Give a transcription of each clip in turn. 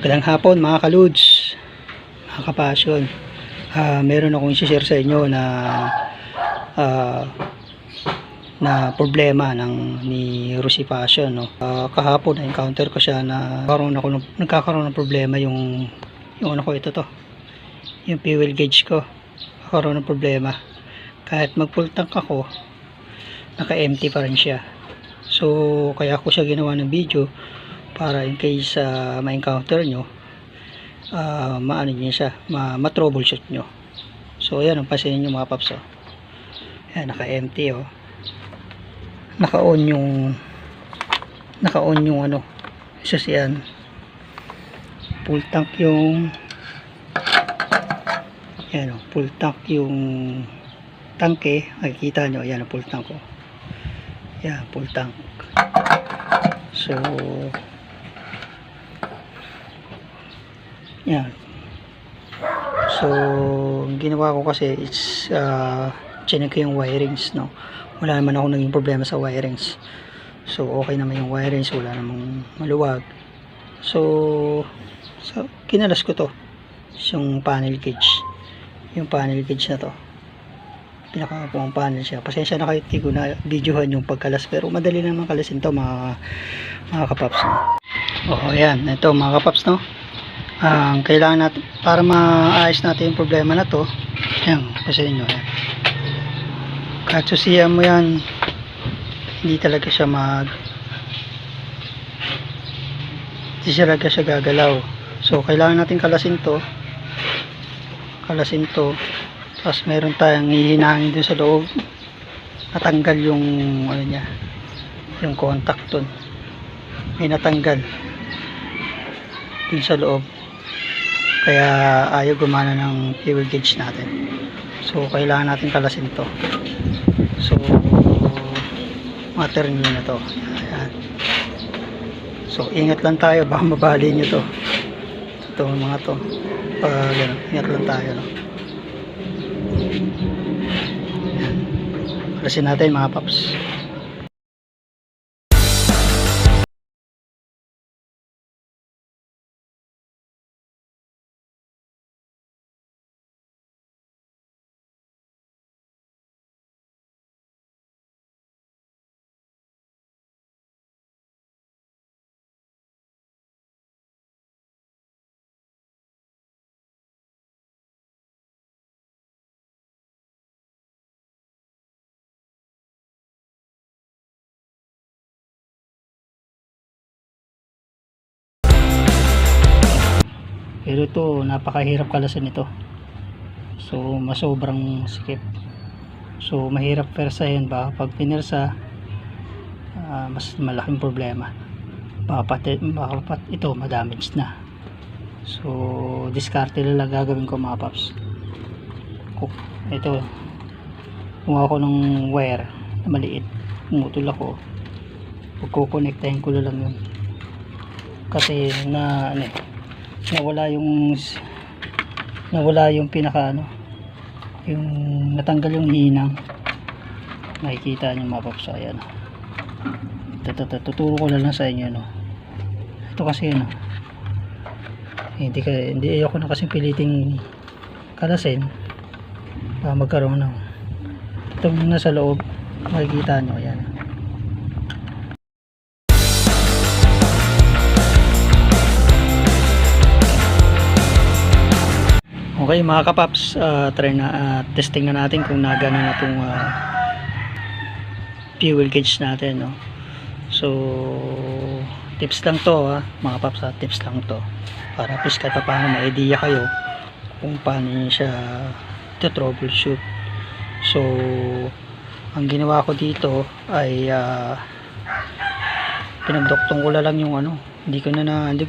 Magandang hapon mga kaludes, mga kapasyon. Meron akong i-share sa inyo na problema ni Rusi Passion, no? Kahapon na-encounter ko siya na nagkakaroon ng problema yung ano ko, ito to, yung fuel gauge ko. Nagkakaroon ng problema kahit mag full tank ako, naka-empty pa rin siya. So kaya ko siya ginawa ng video para in case ma-encounter nyo, maano nyo siya, ma-troubleshoot nyo. So ayan, ang pansinin nyo mga paps, oh. Ayan, naka-empty, oh. Naka-on yung ano, isa siyan, full tank yung, ayan, oh, full tank yung tanke. Makikita nyo, ayan, full tank, oh. Ayan, full tank. So yan. So ang ginawa ko kasi is chinek ko yung wirings, no. Wala naman ako naging problema sa wirings. So okay naman yung wirings, wala namang maluwag. So kinalas ko to, yung panel gauge. Yung panel gauge na to, pinakapuang panel siya. Pasensya na kayo, hindi ko na videohan yung pagkalas, pero madali naman kalasin to mga kapaps, no? Ayan, ito mga kapaps, no. Kailangan natin para maayos natin yung problema na to. Ayan, kasi nyo, ayan. Kahit susiyan mo yan, hindi talaga siya gagalaw. So kailangan natin kalasin to, tapos meron tayong hihinangin dun sa loob, natanggal yung ano niya, yung contact dun, may natanggal dun sa loob, kaya ayaw gumana ng fuel gauge natin. So kailangan natin kalasin to. So matter nyo na to. Ayan. So ingat lang tayo, baka mabali nyo to. Ito mga to, gano'n, ingat lang tayo, no? Ayan. Kalasin natin mga paps. Pero ito, napakahirap kalasin ito. So masobrang sikip. So mahirap persahin, baka pag pinirsa mas malaking problema. Baka ito madamage na. So diskarte lang gagawin ko mga paps. Ito, kumuha ko ng wire na maliit, pumutol ako, pagkukonektahin ko lang yun kasi nawala yung pinaka ano, yung natanggal yung hinang. Makikita nyo mga paps, ayan. Tuturo ko lang sa inyo, no. Ito kasi ano, hindi ayoko na kasing piliting kalasin para magkaroon ng itong nasa loob. Makikita nyo, ayan. Okay mga kapaps, try na testing na natin kung nagana na itong fuel gauge natin, no? So tips lang to, mga kapaps, tips lang to para please kahit paano may idea kayo kung paano nyo siya troubleshoot. So ang ginawa ko dito ay pinagdoktong ko lang yung ano, hindi ko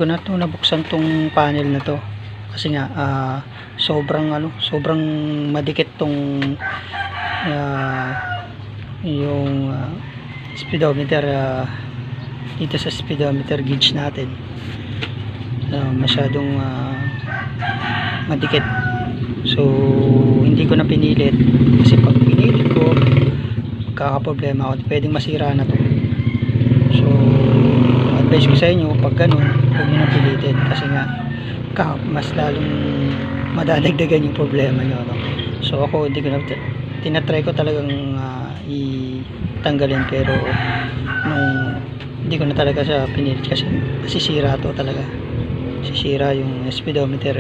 na to nabuksan tong panel na to kasi nga sobrang madikit tong yung speedometer dito sa speedometer gauge natin. Masyadong madikit. So hindi ko na pinilit kasi pag pinilit ko magkakaproblema ako, pwedeng masira na to. So advice ko sa inyo, pag ganun huwag nyo na pilitin kasi nga mas lalong madadagdagan yung problema nyo, no? So ako hindi ko na tinatry ko talagang itanggalin, pero nung hindi ko na talaga siya pinilit kasi masisira to talaga, sisira yung speedometer.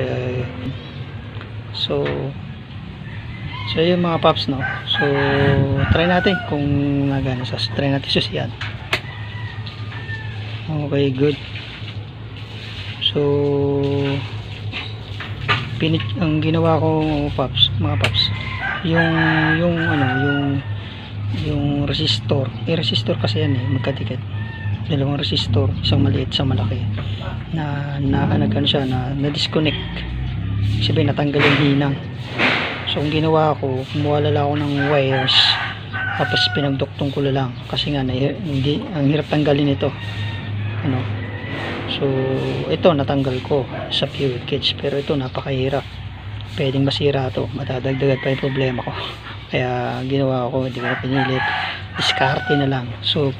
So yun mga paps, no? So try natin kung nagana. Try natin susiyan. Okay, good. So ang ginawa ko mga paps, yung resistor, resistor kasi yan magkadikit, dalawang resistor, isang maliit isang malaki, na siya na disconnect, sabihin natanggal yung hinang. So ang ginawa ko, kumuha lang ako ng wires, tapos pinagduktong ko lang kasi nga hindi, ang hirap tanggalin ito, so ito natanggal ko sa fuel cage, pero ito napakahirap, pwedeng masira to, madadagdagan pa yung problema ko. Kaya ginawa ko, hindi ko na pinilit, diskarte na lang. So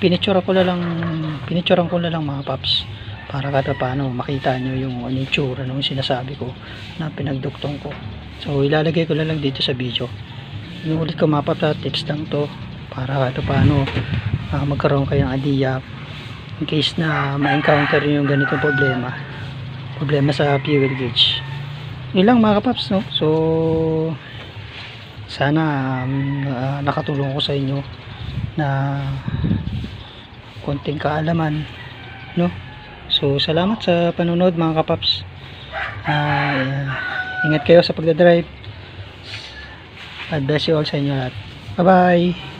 pinicturean ko na lang mga paps, para kada paano makita nyo yung itsura ng sinasabi ko na pinagduktong ko. So ilalagay ko na lang dito sa video. Inuulit ko mga paps, tips lang to para kada paano magkaroon kayo ng idea in case na ma-encounter yung ganitong problema sa fuel gauge. Yun lang mga kapaps, no? So sana nakatulong ko sa inyo na konting kaalaman, no? So salamat sa panonood mga kapaps. Ingat kayo sa pagdadrive. God bless you all sa inyo lahat. Bye bye.